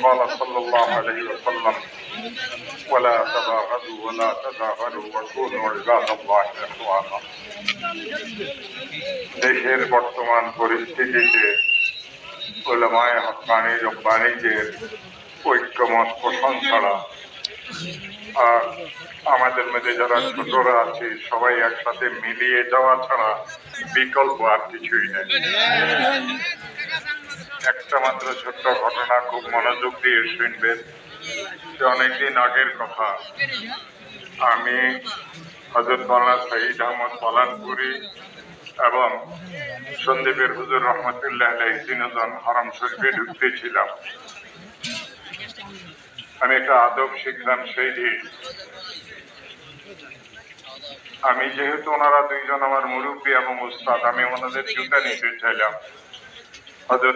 قال صلى الله عليه وسلم ولا تباغضوا ولا تدابروا وكونوا عباد الله إخوانا। দেশের বর্তমান পরিস্থিতিতে উলামায়ে হক্কানি রব্বানীদের ঐক্যমত পোষণ ছাড়া আর আমাদের মধ্যে যারা ছোটরা আছে সবাই একসাথে মিলিয়ে যাওয়া ছাড়া বিকল্প আর কিছুই নেই। একটা মাত্র ছোট্ট ঘটনা খুব মনোযোগ দিয়ে শুনবেন। অনেকদিন আগের কথা, আমি হযরত মাওলানা শহীদ আহমদ পালানপুরি এবং সন্দীপের হুজুর রহমতুল্লাহ আলাইহি তিনজন হারাম শরীফে ঢুকতেছিলাম। আমি একটা আদব শিখলাম সেই দিন। আমি যেহেতু ওনারা দুইজন আমার মুরব্বী এবং উস্তাদ, আমি ওনাদের জুতা নিতে চাইলাম। হযরত